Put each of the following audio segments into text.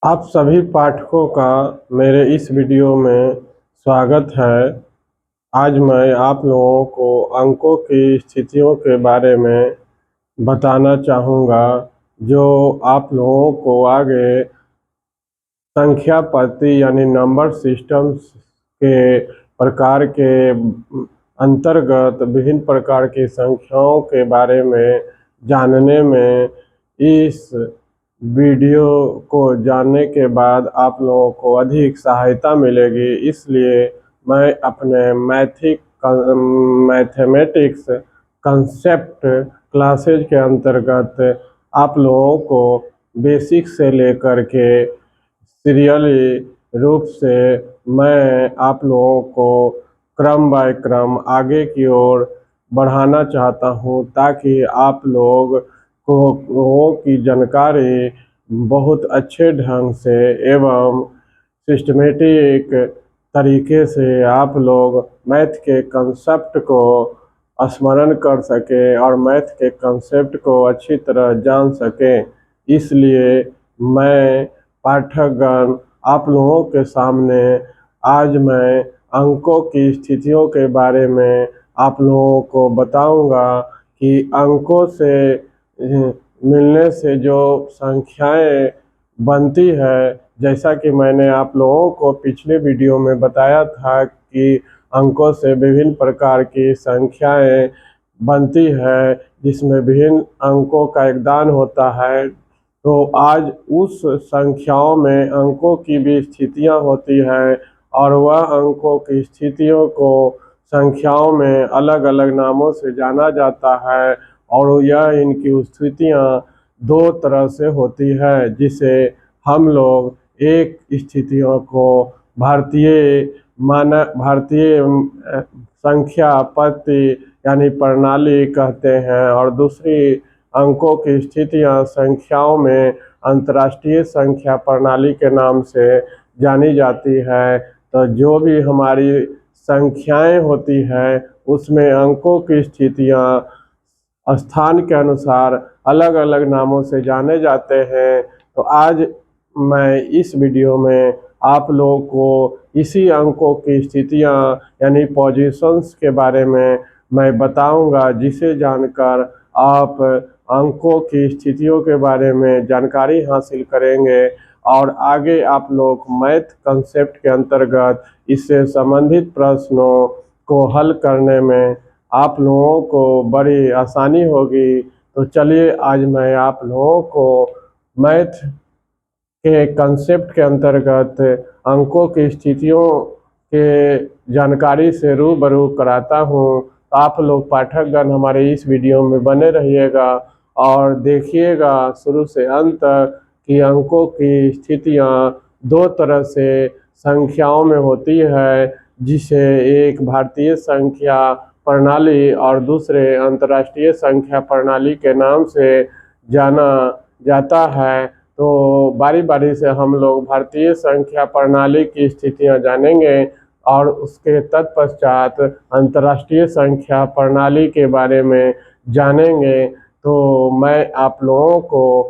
आप सभी पाठकों का मेरे इस वीडियो में स्वागत है। आज मैं आप लोगों को अंकों की स्थितियों के बारे में बताना चाहूँगा, जो आप लोगों को आगे संख्या पद्धति यानी नंबर सिस्टम्स के प्रकार के अंतर्गत विभिन्न प्रकार की संख्याओं के बारे में जानने में, इस वीडियो को जानने के बाद आप लोगों को अधिक सहायता मिलेगी। इसलिए मैं अपने मैथमेटिक्स कंसेप्ट क्लासेज के अंतर्गत आप लोगों को बेसिक से लेकर के सीरियली रूप से मैं आप लोगों को क्रम बाय क्रम आगे की ओर बढ़ाना चाहता हूं, ताकि आप लोगों की जानकारी बहुत अच्छे ढंग से एवं सिस्टमेटिक तरीके से आप लोग मैथ के कंसेप्ट को स्मरण कर सकें और मैथ के कंसेप्ट को अच्छी तरह जान सकें। इसलिए मैं पाठकगण आप लोगों के सामने आज मैं अंकों की स्थितियों के बारे में आप लोगों को बताऊंगा कि अंकों से मिलने से जो संख्याएं बनती है। जैसा कि मैंने आप लोगों को पिछले वीडियो में बताया था कि अंकों से विभिन्न प्रकार की संख्याएं बनती है, जिसमें विभिन्न अंकों का योगदान होता है। तो आज उस संख्याओं में अंकों की भी स्थितियां होती हैं, और वह अंकों की स्थितियों को संख्याओं में अलग अलग नामों से जाना जाता है। और यह इनकी स्थितियां दो तरह से होती है, जिसे हम लोग एक स्थितियों को भारतीय संख्या पद्धति यानी प्रणाली कहते हैं, और दूसरी अंकों की स्थितियां संख्याओं में अंतर्राष्ट्रीय संख्या प्रणाली के नाम से जानी जाती है। तो जो भी हमारी संख्याएं होती है, उसमें अंकों की स्थितियां स्थान के अनुसार अलग अलग नामों से जाने जाते हैं। तो आज मैं इस वीडियो में आप लोगों को इसी अंकों की स्थितियां यानी पोजीशंस के बारे में मैं बताऊंगा, जिसे जानकर आप अंकों की स्थितियों के बारे में जानकारी हासिल करेंगे और आगे आप लोग मैथ कंसेप्ट के अंतर्गत इससे संबंधित प्रश्नों को हल करने में आप लोगों को बड़ी आसानी होगी। तो चलिए आज मैं आप लोगों को मैथ के कंसेप्ट के अंतर्गत अंकों की स्थितियों के जानकारी से रूबरू कराता हूँ। आप लोग पाठकगण हमारे इस वीडियो में बने रहिएगा और देखिएगा शुरू से अंत तक कि अंकों की स्थितियाँ दो तरह से संख्याओं में होती है, जिसे एक भारतीय संख्या प्रणाली और दूसरे अंतर्राष्ट्रीय संख्या प्रणाली के नाम से जाना जाता है। तो बारी बारी से हम लोग भारतीय संख्या प्रणाली की स्थितियां जानेंगे और उसके तत्पश्चात अंतर्राष्ट्रीय संख्या प्रणाली के बारे में जानेंगे। तो मैं आप लोगों को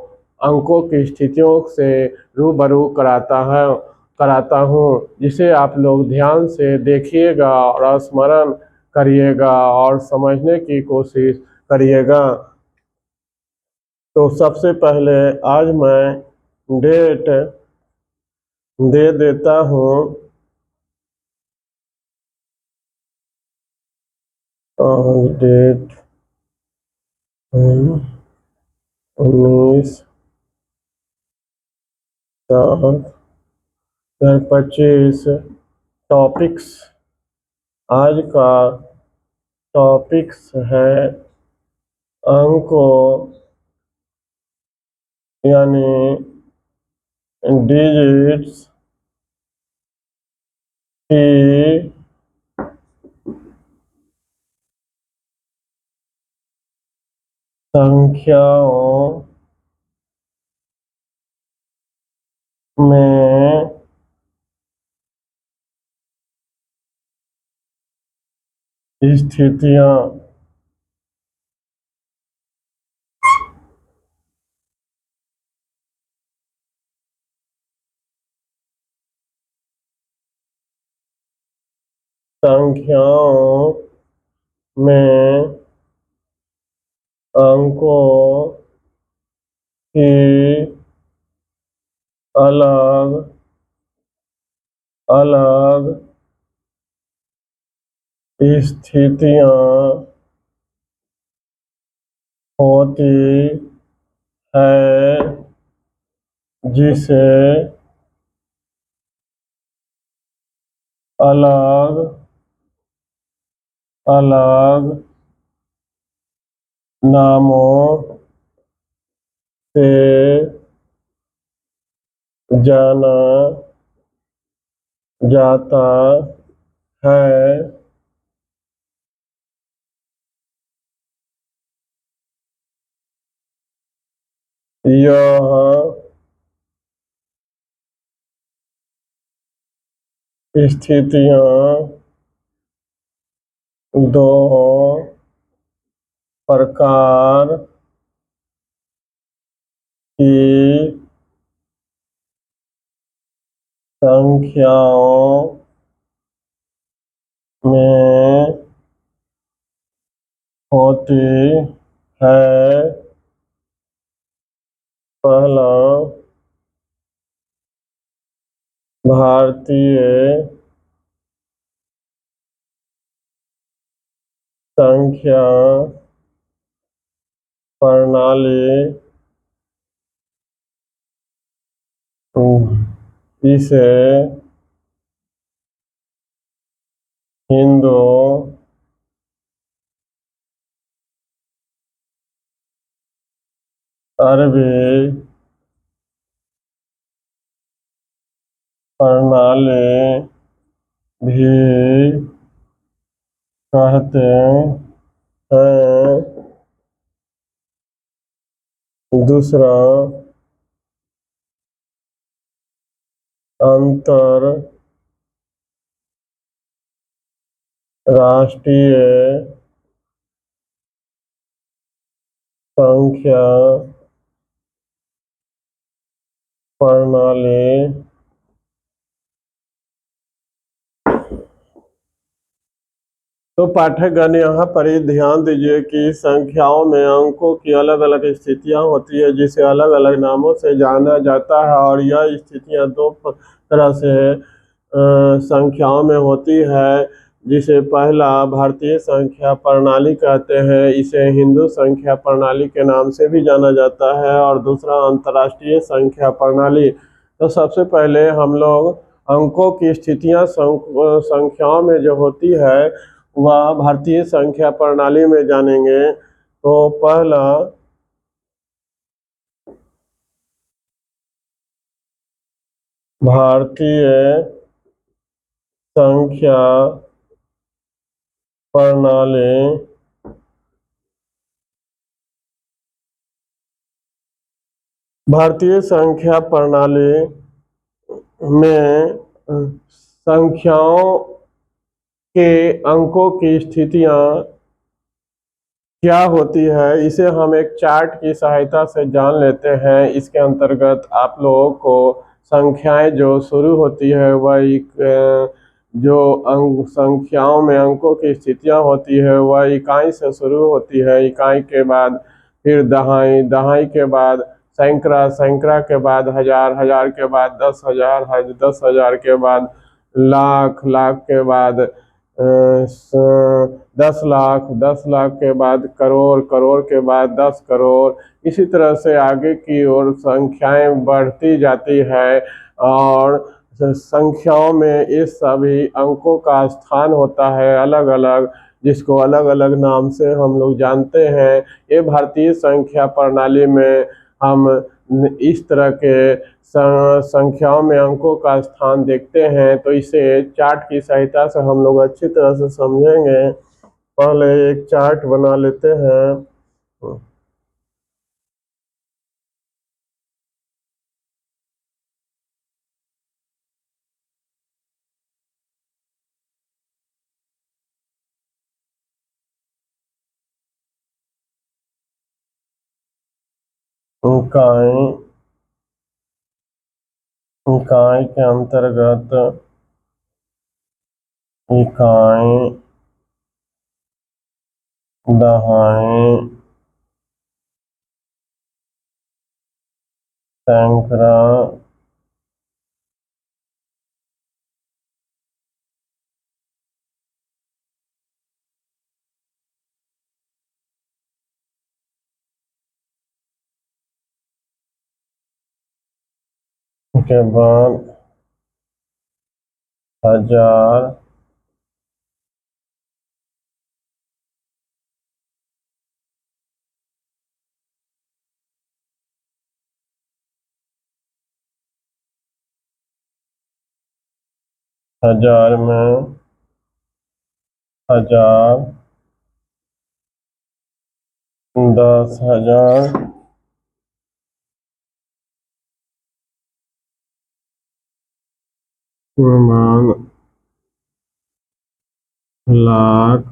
अंकों की स्थितियों से रूबरू कराता हूँ, जिसे आप लोग ध्यान से देखिएगा और स्मरण करिएगा और समझने की कोशिश करिएगा। तो सबसे पहले आज मैं डेट दे देता हूँ। डेट 19/7/2025। टॉपिक्स, आज का टॉपिक्स है अंकों यानी डिजिट्स की संख्याओं में स्थितियां। संख्याओं में अंकों की अलग अलग स्थितियां होती है, जिसे अलग अलग नामों से जाना जाता है। यह स्थितियां दो प्रकार की संख्याओं में होती है। पहला, भारतीय संख्या प्रणाली। इसे हिंदू अरबी प्रणाली भी कहते हैं। दूसरा, अंतरराष्ट्रीय संख्या प्रणाली। तो पाठकगण यहाँ पर ही ध्यान दीजिए कि संख्याओं में अंकों की अलग अलग स्थितियां होती है, जिसे अलग अलग नामों से जाना जाता है। और यह स्थितियां दो तरह से संख्याओं में होती है, जिसे पहला भारतीय संख्या प्रणाली कहते हैं, इसे हिंदू संख्या प्रणाली के नाम से भी जाना जाता है। और दूसरा अंतर्राष्ट्रीय संख्या प्रणाली। तो सबसे पहले हम लोग अंकों की स्थितियां संख्याओं में जो होती है वह भारतीय संख्या प्रणाली में जानेंगे। तो पहला, भारतीय संख्या प्रणाली। भारतीय संख्या प्रणाली में संख्याओं के अंकों की स्थितियां क्या होती है, इसे हम एक चार्ट की सहायता से जान लेते हैं। इसके अंतर्गत आप लोगों को संख्याएं जो शुरू होती है वह एक जो अंक संख्याओं में अंकों की स्थितियां होती है वह इकाई से शुरू होती है। इकाई के बाद फिर दहाई, दहाई के बाद सैकड़ा, सैकड़ा के बाद हजार, हजार के बाद 10,000, 10,000 के बाद लाख, लाख के बाद 10 लाख, 10 लाख के बाद करोड़, करोड़ के बाद 10 करोड़। इसी तरह से आगे की ओर संख्याएं बढ़ती जाती है। और संख्याओं में इस सभी अंकों का स्थान होता है अलग अलग, जिसको अलग अलग नाम से हम लोग जानते हैं। ये भारतीय संख्या प्रणाली में हम इस तरह के संख्याओं में अंकों का स्थान देखते हैं। तो इसे चार्ट की सहायता से हम लोग अच्छी तरह से समझेंगे। पहले एक चार्ट बना लेते हैं। इकाई, इकाई के अंतर्गत इकाई, दहाई, सैकड़ा, के बाद 1000, हजार में 1000, 10,000, मान लाख,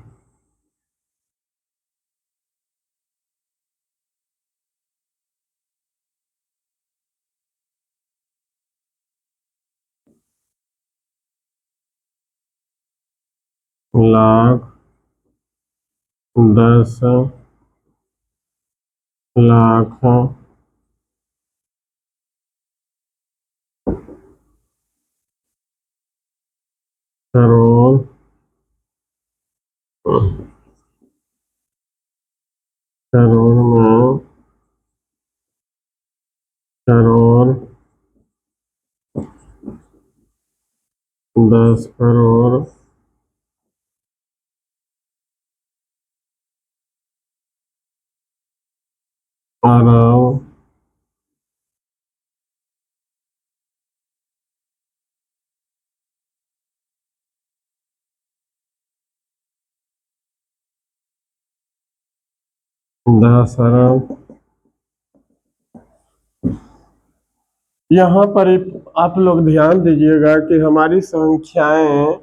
लाख, 10 लाख, करोड़, करोड़ में करोड़, 10 करोड़, अरब, दस अरब। यहाँ पर आप लोग ध्यान दीजिएगा कि हमारी संख्याएं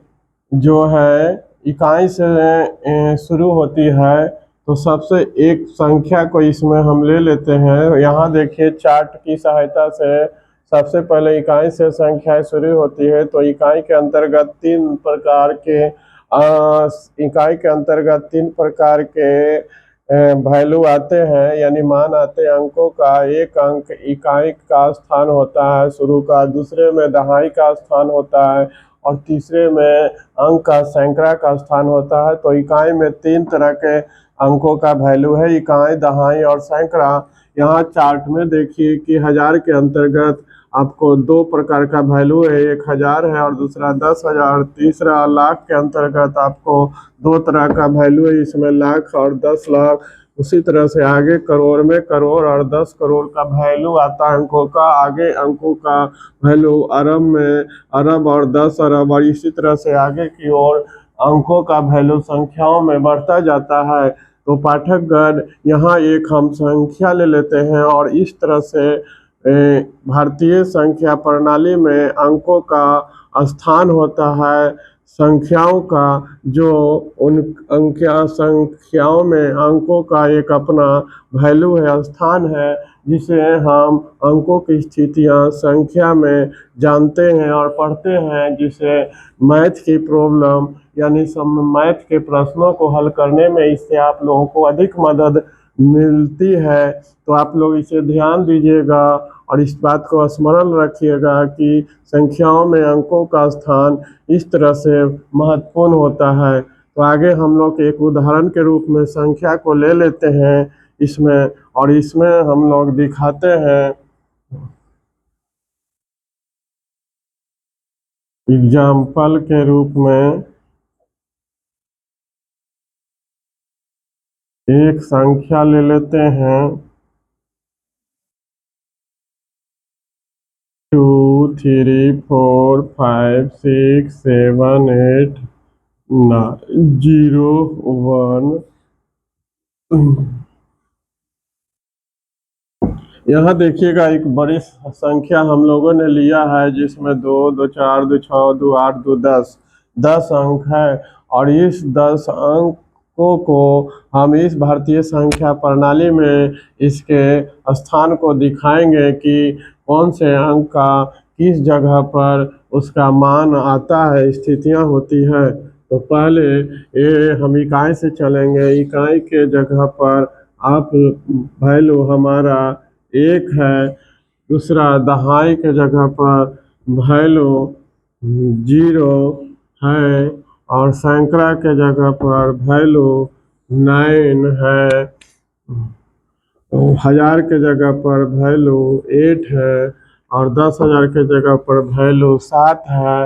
जो है इकाई से शुरू होती है। तो सबसे एक संख्या को इसमें हम ले लेते हैं। यहाँ देखिए चार्ट की सहायता से सबसे पहले इकाई से संख्याएं शुरू होती है। तो इकाई के अंतर्गत तीन प्रकार के वैल्यू आते हैं, यानी मान आते हैं अंकों का। एक अंक इकाई का स्थान होता है शुरू का, दूसरे में दहाई का स्थान होता है और तीसरे में अंक का सैकड़ा का स्थान होता है। तो इकाई में तीन तरह के अंकों का वैल्यू है, इकाई, दहाई और सैकड़ा। यहाँ चार्ट में देखिए कि हजार के अंतर्गत आपको दो प्रकार का वैल्यू है, एक 1000 है और दूसरा 10,000। तीसरा लाख के अंतर्गत आपको दो तरह का वैल्यू है, इसमें लाख और 10 लाख। उसी तरह से आगे करोड़ में करोड़ और 10 करोड़ का वैल्यू आता है अंकों का। आगे अंकों का वैल्यू अरब में अरब और 10 अरब, और इसी तरह से आगे की ओर अंकों का वैल्यू संख्याओं में बढ़ता जाता है। तो पाठकगण यहाँ एक हम संख्या ले लेते हैं और इस तरह से भारतीय संख्या प्रणाली में अंकों का स्थान होता है संख्याओं का, जो उन संख्याओं में अंकों का एक अपना वैल्यू है, स्थान है, जिसे हम अंकों की स्थितियां संख्या में जानते हैं और पढ़ते हैं, जिसे मैथ की प्रॉब्लम यानी मैथ के प्रश्नों को हल करने में इससे आप लोगों को अधिक मदद मिलती है। तो आप लोग इसे ध्यान दीजिएगा और इस बात को स्मरण रखिएगा कि संख्याओं में अंकों का स्थान इस तरह से महत्वपूर्ण होता है। तो आगे हम लोग एक उदाहरण के रूप में संख्या को ले लेते हैं इसमें, और इसमें हम लोग दिखाते हैं एग्जाम्पल के रूप में एक संख्या ले लेते हैं 2 3 4 5 6 7 8 0 1। यहाँ देखिएगा एक बड़ी संख्या हम लोगों ने लिया है, जिसमें 2 2 4 2 6 2 8 2 10 अंक है। और इस 10 अंकों को हम इस भारतीय संख्या प्रणाली में इसके स्थान को दिखाएंगे कि कौन से अंक का किस जगह पर उसका मान आता है, स्थितियाँ होती है। तो पहले ये हम इकाई से चलेंगे। इकाई के जगह पर आप वैल्यू हमारा 1 है। दूसरा दहाई के जगह पर वैल्यू 0 है और सैकड़ा के जगह पर वैल्यू 9 है। हजार के जगह पर वैल्यू 8 है और 10,000 के जगह पर वैल्यू 7 है।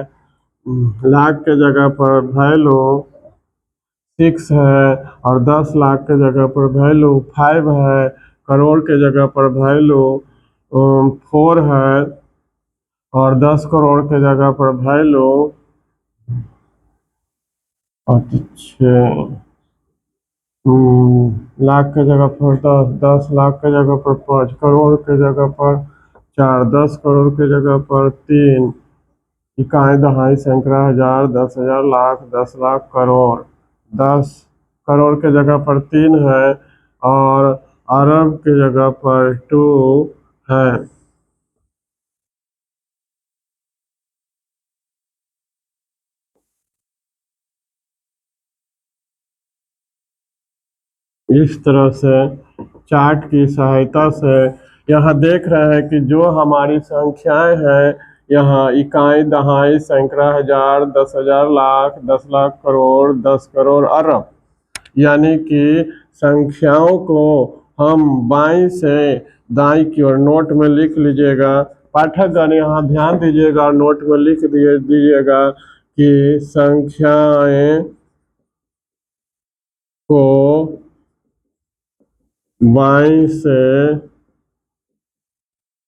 लाख के जगह पर वैल्यू 6 है और 10 लाख के जगह पर वैल्यू 5 है। करोड़ के जगह पर वैल्यू 4 है और 10 करोड़ के जगह पर वैल्यू 6 लाख के जगह पर 10 लाख के जगह पर 5 करोड़ के जगह पर 4 10 करोड़ के जगह पर 3 इकाई दहाई सैकड़ा हजार 10,000 लाख 10 लाख करोड़ 10 करोड़ के जगह पर 3 है और अरब के जगह पर 2 है। इस तरह से चार्ट की सहायता से यहाँ देख रहे हैं कि जो हमारी संख्याएं हैं, यहाँ इकाई दहाई सैकड़ा हजार 10,000 लाख 10 लाख करोड़ 10 करोड़ अरब, यानी कि संख्याओं को हम बाईं से दाईं की ओर नोट में लिख लीजिएगा। पाठकगण यहाँ ध्यान दीजिएगा और नोट में लिख दीजिएगा कि संख्याएं को बाईं से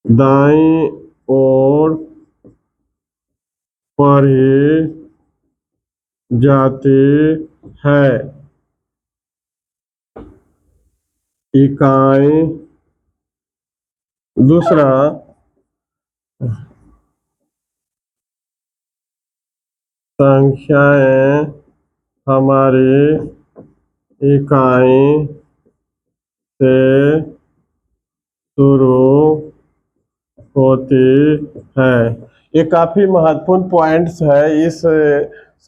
दाईं ओर पढ़ी जाती है। इकाई दूसरा संख्याएं हमारी इकाई से शुरू होती है। ये काफी महत्वपूर्ण पॉइंट्स है। इस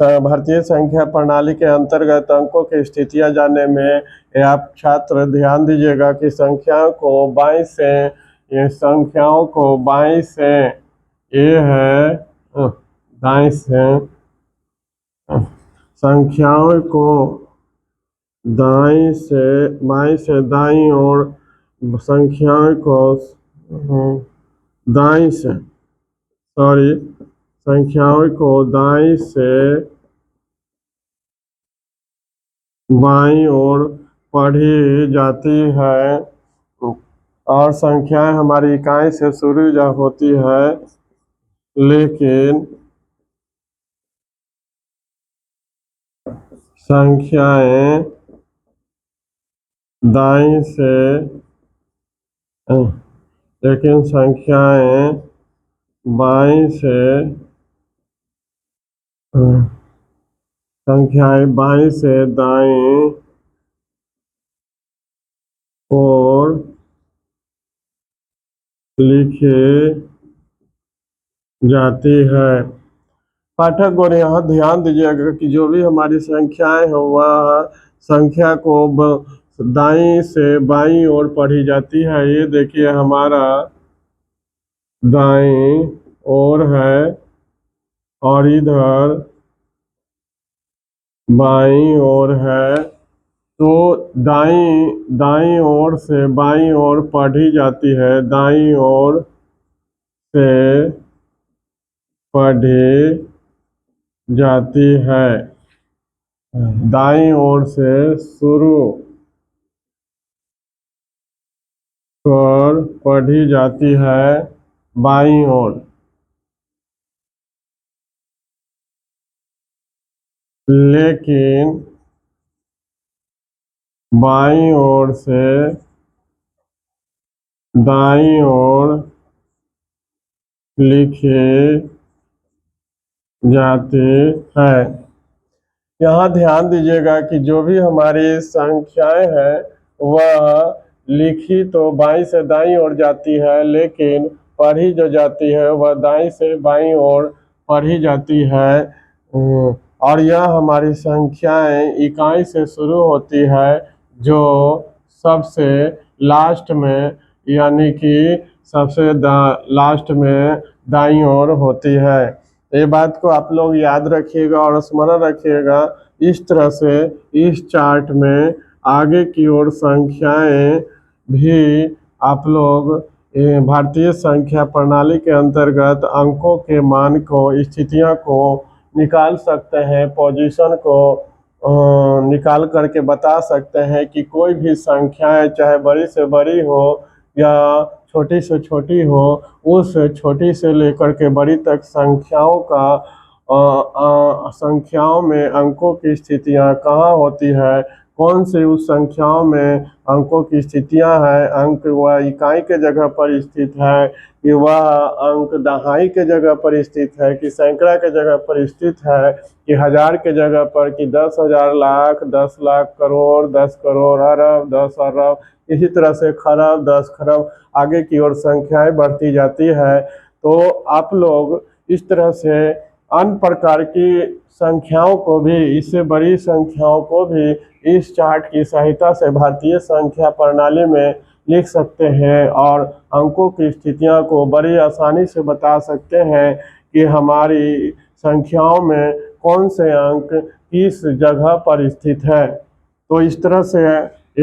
भारतीय संख्या प्रणाली के अंतर्गत अंकों की स्थितियां जानने में ये आप छात्र ध्यान दीजिएगा कि संख्याओं को बाईं से, ये संख्याओं को बाईं से ये है दाईं से, संख्याओं को दाईं से बाईं से दाईं और संख्याओं को दाईं से संख्याओं को दाईं से बाईं ओर पढ़ी जाती है और संख्याएं हमारी इकाई से शुरू होती है, लेकिन संख्याएं दाईं से लेकिन संख्याएं बाईं से संख्याएं बाईं से दाईं ओर लिखी जाती है। पाठक और यहाँ ध्यान दीजिएगा कि जो भी हमारी संख्याएं हैं वह संख्या को दाईं से बाईं ओर पढ़ी जाती है। ये देखिए हमारा दाईं ओर है और इधर बाईं ओर है, तो दाईं ओर से बाईं ओर पढ़ी जाती है, दाईं ओर से पढ़ी जाती है, दाईं ओर से शुरू कर पढ़ी जाती है बाईं ओर, लेकिन बाईं ओर से दाईं ओर लिखी जाती है। यहाँ ध्यान दीजिएगा कि जो भी हमारी संख्याएं हैं वह लिखी तो बाईं से दाईं ओर जाती है, लेकिन पढ़ी जो जाती है वह दाईं से बाईं ओर पढ़ी जाती है। और यह हमारी संख्याएं इकाई से शुरू होती है जो सबसे लास्ट में, यानी कि सबसे लास्ट में दाईं ओर होती है। ये बात को आप लोग याद रखिएगा और स्मरण रखिएगा। इस तरह से इस चार्ट में आगे की ओर संख्याएं भी आप लोग भारतीय संख्या प्रणाली के अंतर्गत अंकों के मान को, स्थितियों को निकाल सकते हैं, पोजीशन को निकाल करके बता सकते हैं कि कोई भी संख्याएं चाहे बड़ी से बड़ी हो या छोटी से छोटी हो, उस छोटी से लेकर के बड़ी तक संख्याओं का संख्याओं में अंकों की स्थितियां कहाँ होती है, कौन सी उस संख्याओं में अंकों की स्थितियां हैं, अंक वह इकाई के जगह पर स्थित है कि वह अंक दहाई के जगह पर स्थित है कि सैकड़ा के जगह पर स्थित है कि हजार के जगह पर कि 10,000, लाख, 10 लाख, करोड़, 10 करोड़, अरब, 10 अरब, इसी तरह से खरब, 10 खरब, आगे की ओर संख्याएं बढ़ती जाती है। तो आप लोग इस तरह से अन्य प्रकार की संख्याओं को भी, इससे बड़ी संख्याओं को भी इस चार्ट की सहायता से भारतीय संख्या प्रणाली में लिख सकते हैं और अंकों की स्थितियों को बड़ी आसानी से बता सकते हैं कि हमारी संख्याओं में कौन से अंक किस जगह पर स्थित है। तो इस तरह से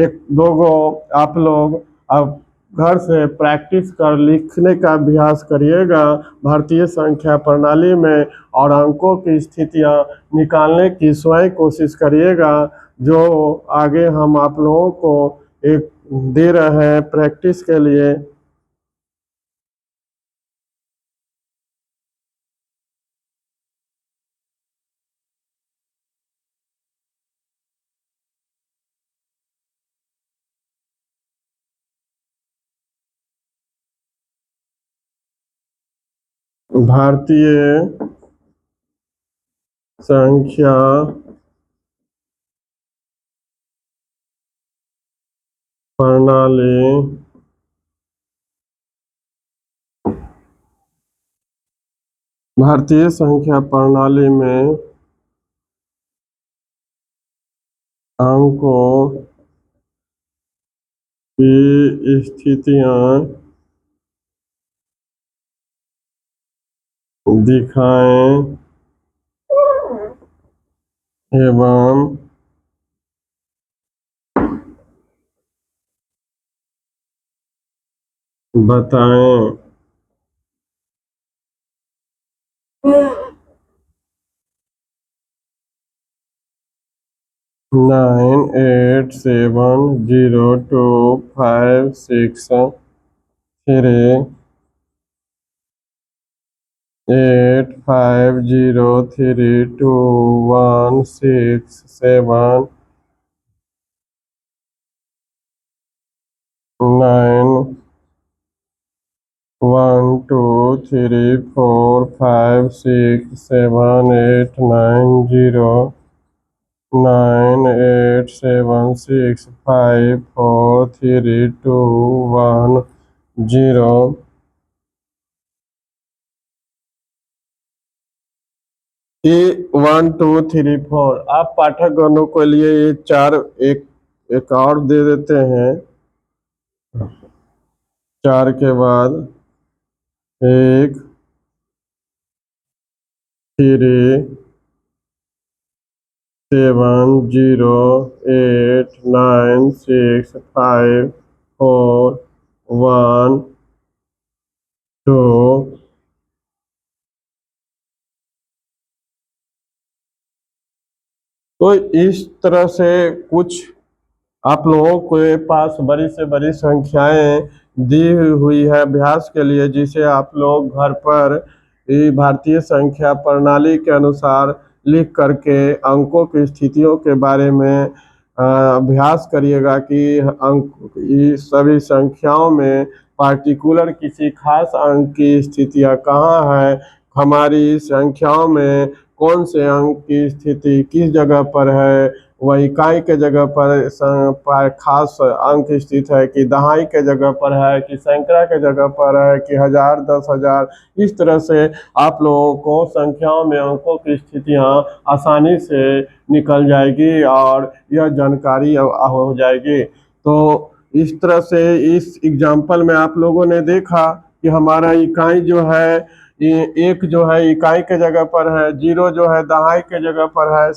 एक दो गो आप लोग अब घर से प्रैक्टिस कर लिखने का अभ्यास करिएगा भारतीय संख्या प्रणाली में, और अंकों की स्थितियां निकालने की स्वयं कोशिश करिएगा, जो आगे हम आप लोगों को एक दे रहे हैं प्रैक्टिस के लिए। भारतीय संख्या प्रणाली भारतीय संख्या प्रणाली में अंकों की स्थितियां दिखाएं एवं बताएं। 9887056789, ये 1 2 3 4 आप पाठकगणों के लिए ये चार एक और दे देते हैं। 4 के बाद 1 3 7 0 8 9 6 5 4 1 2। तो इस तरह से कुछ आप लोगों के पास बड़ी से बड़ी संख्याएं दी हुई है अभ्यास के लिए, जिसे आप लोग घर पर भारतीय संख्या प्रणाली के अनुसार लिख करके अंकों की स्थितियों के बारे में अभ्यास करिएगा कि अंक इस सभी संख्याओं में पार्टिकुलर किसी खास अंक की स्थितियाँ कहाँ है, हमारी संख्याओं में कौन से अंक की स्थिति किस जगह पर है, वह इकाई के जगह पर खास अंक स्थित है, कि दहाई के जगह पर है, कि सैकड़ा के जगह पर है, कि हजार, 10,000। इस तरह से आप लोगों को संख्याओं में अंकों की स्थितियाँ आसानी से निकल जाएगी और यह जानकारी हो जाएगी। तो इस तरह से इस एग्जाम्पल में आप लोगों ने देखा कि हमारा इकाई जो है, एक जो है इकाई के जगह पर है, 0 जो है दहाई के जगह पर है,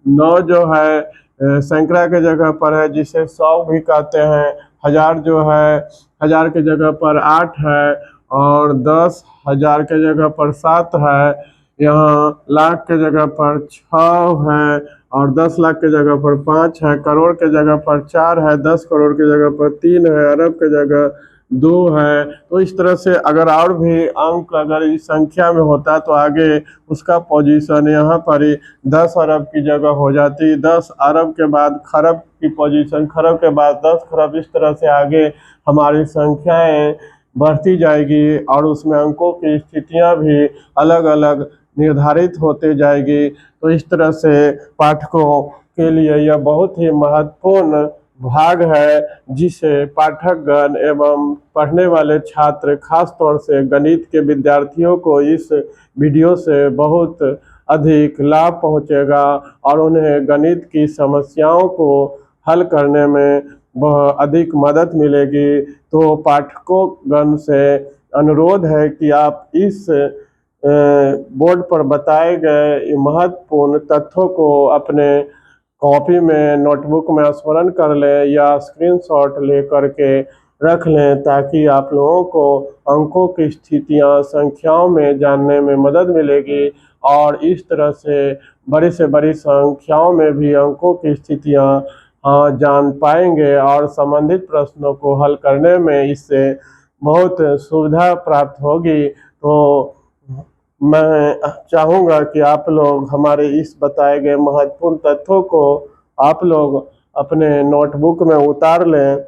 9 जो है सैकड़ा के जगह पर है, जिसे 100 भी कहते हैं, हजार जो है हजार के जगह पर 8 है, और 10,000 के जगह पर 7 है, यहाँ लाख के जगह पर 6 है, और 10 लाख के जगह पर 5 है, करोड़ के जगह पर 4 है, 10 करोड़ के जगह पर 3 है, अरब के जगह 2 है। तो इस तरह से अगर और भी अंक अगर इस संख्या में होता तो आगे उसका पोजीशन यहाँ पर ही 10 अरब की जगह हो जाती, 10 अरब के बाद खरब की पोजीशन, खरब के बाद 10 खरब। इस तरह से आगे हमारी संख्याएं बढ़ती जाएगी और उसमें अंकों की स्थितियाँ भी अलग अलग निर्धारित होते जाएगी। तो इस तरह से पाठकों के लिए यह बहुत ही महत्वपूर्ण भाग है, जिसे पाठकगण एवं पढ़ने वाले छात्र, खास तौर से गणित के विद्यार्थियों को इस वीडियो से बहुत अधिक लाभ पहुंचेगा और उन्हें गणित की समस्याओं को हल करने में बहुत अधिक मदद मिलेगी। तो पाठकों से अनुरोध है कि आप इस बोर्ड पर बताए गए महत्वपूर्ण तथ्यों को अपने कॉपी में, नोटबुक में स्मरण कर लें या स्क्रीनशॉट ले करके रख लें, ताकि आप लोगों को अंकों की स्थितियां संख्याओं में जानने में मदद मिलेगी और इस तरह से बड़ी संख्याओं में भी अंकों की स्थितियां जान पाएंगे और संबंधित प्रश्नों को हल करने में इससे बहुत सुविधा प्राप्त होगी। तो मैं चाहूँगा कि आप लोग हमारे इस बताए गए महत्वपूर्ण तथ्यों को आप लोग अपने नोटबुक में उतार लें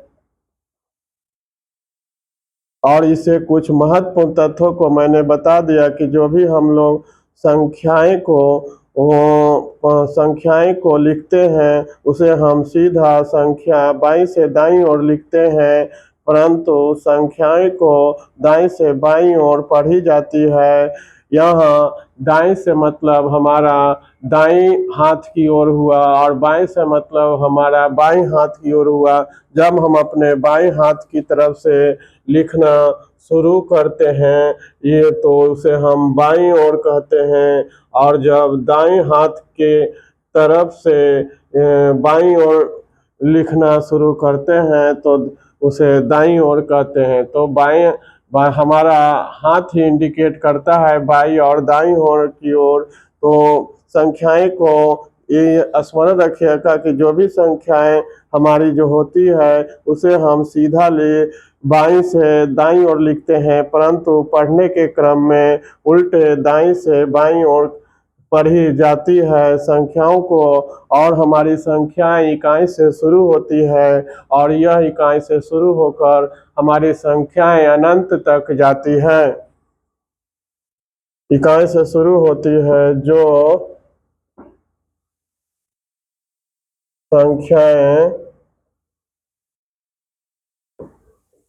और इसे कुछ महत्वपूर्ण तथ्यों को मैंने बता दिया कि जो भी हम लोग संख्याएं को लिखते हैं उसे हम सीधा संख्या बाईं से दाईं ओर लिखते हैं, परंतु संख्याएं को दाईं से बाईं ओर पढ़ी जाती है। यहाँ दाईं से मतलब हमारा दाईं हाथ की ओर हुआ और बाएं से मतलब हमारा बाएं हाथ की ओर हुआ। जब हम अपने बाएं हाथ की तरफ से लिखना शुरू करते हैं ये, तो उसे हम बाईं ओर कहते हैं, और जब दाएं हाथ के तरफ से बाईं ओर लिखना शुरू करते हैं तो उसे दाईं ओर कहते हैं। तो हमारा हाथ ही इंडिकेट करता है बाईं और दाईं ओर की ओर। तो संख्याएं को ये स्मरण रखिएगा कि जो भी संख्याएं हमारी जो होती है उसे हम सीधा ले बाईं से दाईं ओर लिखते हैं, परंतु पढ़ने के क्रम में उल्टे दाईं से बाईं ओर पढ़ी जाती है संख्याओं को, और हमारी संख्याएं इकाई से शुरू होती है और यह इकाई से शुरू होकर हमारी संख्याएं अनंत तक जाती हैं। इकाई से शुरू होती है जो संख्याएं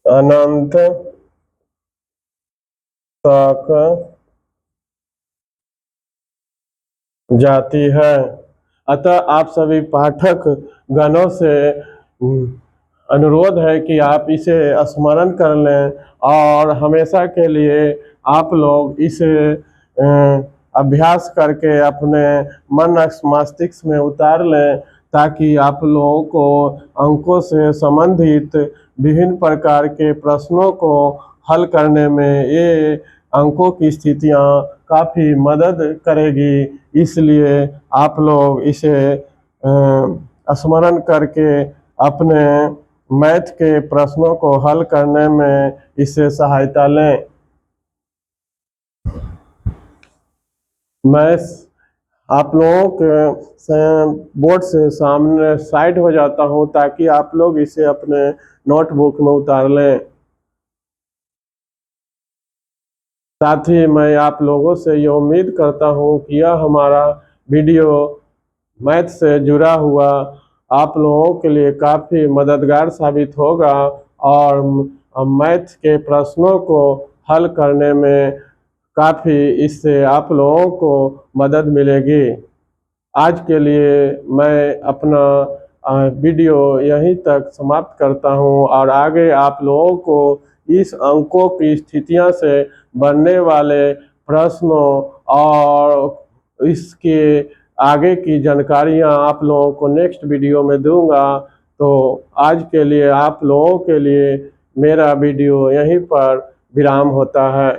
अनंत तक जाती है। अतः आप सभी पाठक गणों से अनुरोध है कि आप इसे स्मरण कर लें और हमेशा के लिए आप लोग इसे अभ्यास करके अपने मन मस्तिष्क में उतार लें, ताकि आप लोगों को अंकों से संबंधित विभिन्न प्रकार के प्रश्नों को हल करने में ये अंकों की स्थितियाँ काफ़ी मदद करेगी। इसलिए आप लोग इसे स्मरण करके अपने मैथ के प्रश्नों को हल करने में इससे सहायता लें। मैं आप लोगों के बोर्ड से सामने साइड हो जाता हूं ताकि आप लोग इसे अपने नोटबुक में उतार लें। साथ ही मैं आप लोगों से ये उम्मीद करता हूं कि यह हमारा वीडियो मैथ से जुड़ा हुआ आप लोगों के लिए काफ़ी मददगार साबित होगा और मैथ के प्रश्नों को हल करने में काफ़ी इससे आप लोगों को मदद मिलेगी। आज के लिए मैं अपना वीडियो यहीं तक समाप्त करता हूं और आगे आप लोगों को इस अंकों की स्थितियां से बनने वाले प्रश्नों और इसके आगे की जानकारियां आप लोगों को नेक्स्ट वीडियो में दूंगा। तो आज के लिए आप लोगों के लिए मेरा वीडियो यहीं पर विराम होता है।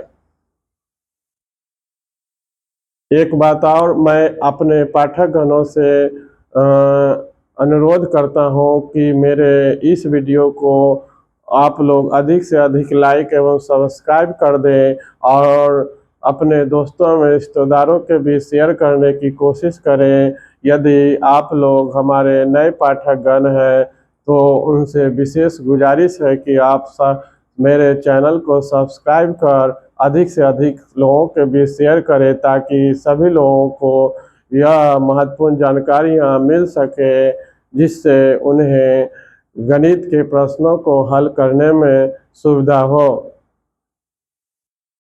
एक बात और मैं अपने पाठकगणों से अनुरोध करता हूं कि मेरे इस वीडियो को आप लोग अधिक से अधिक लाइक एवं सब्सक्राइब कर दें और अपने दोस्तों में रिश्तेदारों के बीच शेयर करने की कोशिश करें। यदि आप लोग हमारे नए पाठकगण हैं तो उनसे विशेष गुजारिश है कि आप मेरे चैनल को सब्सक्राइब कर अधिक से अधिक लोगों के बीच शेयर करें ताकि सभी लोगों को यह महत्वपूर्ण जानकारियाँ मिल सके जिससे उन्हें गणित के प्रश्नों को हल करने में सुविधा हो।